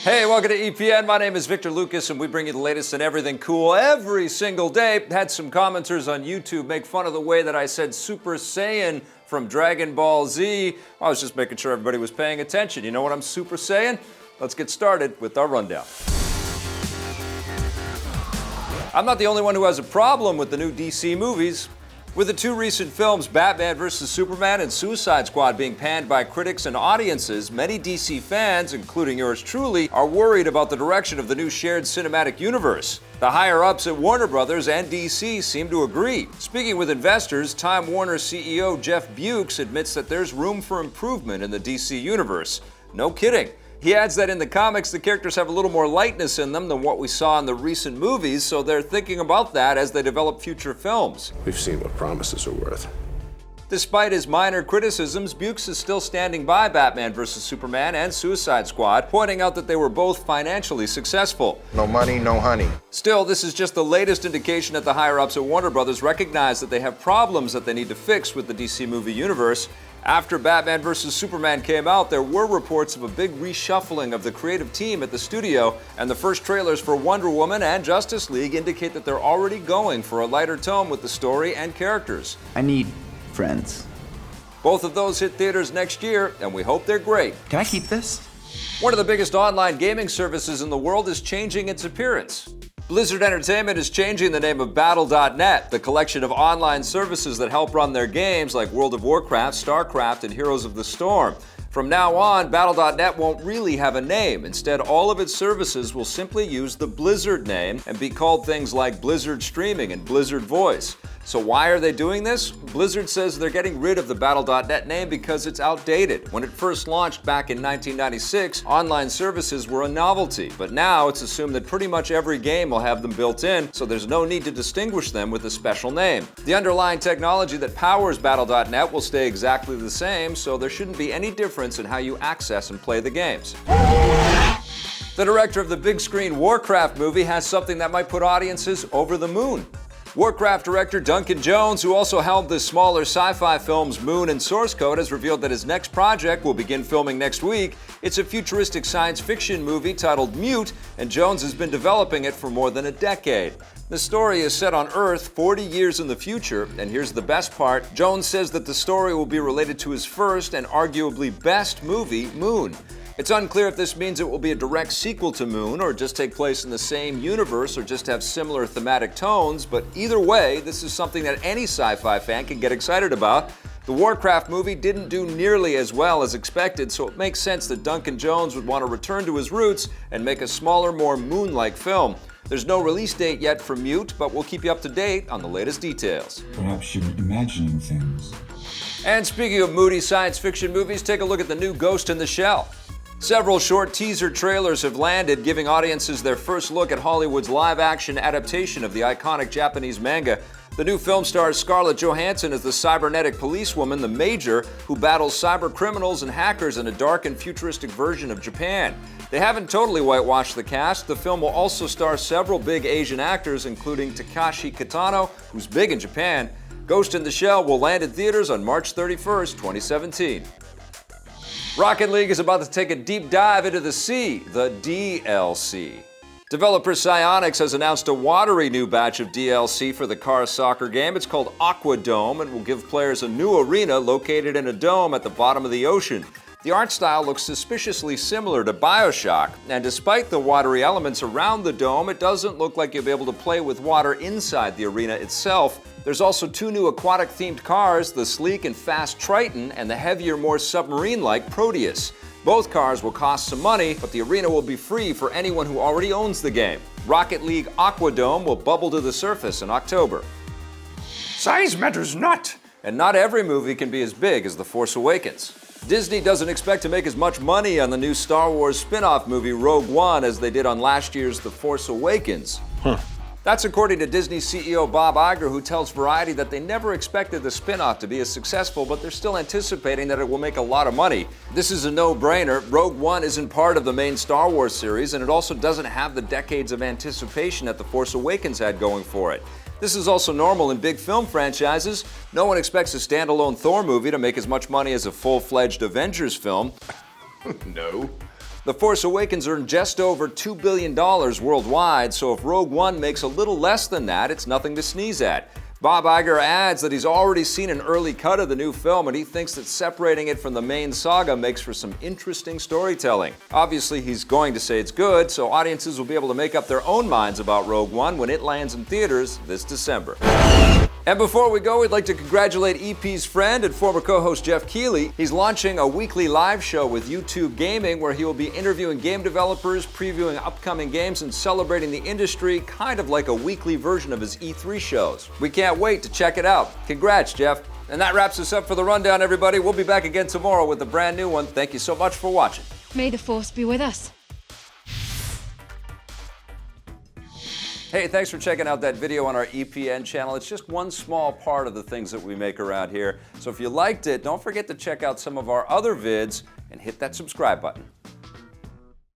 Hey, welcome to EPN. My name is Victor Lucas, and we bring you the latest in everything cool every single day. Had some commenters on YouTube make fun of the way that I said Super Saiyan from Dragon Ball Z. I was just making sure everybody was paying attention. You know what I'm Super Saiyan? Let's get started with our rundown. I'm not the only one who has a problem with the new DC movies. With the two recent films, Batman vs. Superman and Suicide Squad, being panned by critics and audiences, many DC fans, including yours truly, are worried about the direction of the new shared cinematic universe. The higher-ups at Warner Brothers and DC seem to agree. Speaking with investors, Time Warner CEO Jeff Keighley admits that there's room for improvement in the DC universe. No kidding. He adds that in the comics, the characters have a little more lightness in them than what we saw in the recent movies, so they're thinking about that as they develop future films. We've seen what promises are worth. Despite his minor criticisms, Keighley is still standing by Batman vs. Superman and Suicide Squad, pointing out that they were both financially successful. No money, no honey. Still, this is just the latest indication that the higher-ups at Warner Brothers recognize that they have problems that they need to fix with the DC movie universe. After Batman vs. Superman came out, there were reports of a big reshuffling of the creative team at the studio, and the first trailers for Wonder Woman and Justice League indicate that they're already going for a lighter tone with the story and characters. I need friends. Both of those hit theaters next year, and we hope they're great. Can I keep this? One of the biggest online gaming services in the world is changing its appearance. Blizzard Entertainment is changing the name of Battlenet, the collection of online services that help run their games like World of Warcraft, StarCraft, and Heroes of the Storm. From now on, Battlenet won't really have a name. Instead, all of its services will simply use the Blizzard name and be called things like Blizzard Streaming and Blizzard Voice. So why are they doing this? Blizzard says they're getting rid of the Battle.net name because it's outdated. When it first launched back in 1996, online services were a novelty, but now it's assumed that pretty much every game will have them built in, so there's no need to distinguish them with a special name. The underlying technology that powers Battle.net will stay exactly the same, so there shouldn't be any difference in how you access and play the games. The director of the big screen Warcraft movie has something that might put audiences over the moon. Warcraft director Duncan Jones, who also helmed the smaller sci-fi films Moon and Source Code, has revealed that his next project will begin filming next week. It's a futuristic science fiction movie titled Mute, and Jones has been developing it for more than a decade. The story is set on Earth 40 years in the future, and here's the best part. Jones says that the story will be related to his first and arguably best movie, Moon. It's unclear if this means it will be a direct sequel to Moon, or just take place in the same universe, or just have similar thematic tones, but either way, this is something that any sci-fi fan can get excited about. The Warcraft movie didn't do nearly as well as expected, so it makes sense that Duncan Jones would want to return to his roots and make a smaller, more Moon-like film. There's no release date yet for Mute, but we'll keep you up to date on the latest details. Perhaps you're imagining things. And speaking of moody science fiction movies, take a look at the new Ghost in the Shell. Several short teaser trailers have landed, giving audiences their first look at Hollywood's live-action adaptation of the iconic Japanese manga. The new film stars Scarlett Johansson as the cybernetic policewoman, the Major, who battles cyber criminals and hackers in a dark and futuristic version of Japan. They haven't totally whitewashed the cast. The film will also star several big Asian actors, including Takashi Kitano, who's big in Japan. Ghost in the Shell will land in theaters on March 31st, 2017. Rocket League is about to take a deep dive into the sea, the DLC. Developer Psyonix has announced a watery new batch of DLC for the Cars soccer game. It's called Aqua Dome and will give players a new arena located in a dome at the bottom of the ocean. The art style looks suspiciously similar to BioShock, and despite the watery elements around the dome, it doesn't look like you'll be able to play with water inside the arena itself. There's also two new aquatic-themed cars, the sleek and fast Triton and the heavier, more submarine-like Proteus. Both cars will cost some money, but the arena will be free for anyone who already owns the game. Rocket League Aqua Dome will bubble to the surface in October. Size matters not! And not every movie can be as big as The Force Awakens. Disney doesn't expect to make as much money on the new Star Wars spin-off movie Rogue One as they did on last year's The Force Awakens. That's according to Disney CEO Bob Iger, who tells Variety that they never expected the spin-off to be as successful, but they're still anticipating that it will make a lot of money. This is a no-brainer. Rogue One isn't part of the main Star Wars series, and it also doesn't have the decades of anticipation that The Force Awakens had going for it. This is also normal in big film franchises. No one expects a standalone Thor movie to make as much money as a full-fledged Avengers film. No. The Force Awakens earned just over $2 billion worldwide, so if Rogue One makes a little less than that, it's nothing to sneeze at. Bob Iger adds that he's already seen an early cut of the new film and he thinks that separating it from the main saga makes for some interesting storytelling. Obviously, he's going to say it's good, so audiences will be able to make up their own minds about Rogue One when it lands in theaters this December. And before we go, we'd like to congratulate EP's friend and former co-host Geoff Keighley. He's launching a weekly live show with YouTube Gaming where he will be interviewing game developers, previewing upcoming games, and celebrating the industry, kind of like a weekly version of his E3 shows. We can't wait to check it out. Congrats, Geoff. And that wraps us up for the rundown, everybody. We'll be back again tomorrow with a brand new one. Thank you so much for watching. May the Force be with us. Hey, thanks for checking out that video on our EPN channel. It's just one small part of the things that we make around here. So if you liked it, don't forget to check out some of our other vids and hit that subscribe button.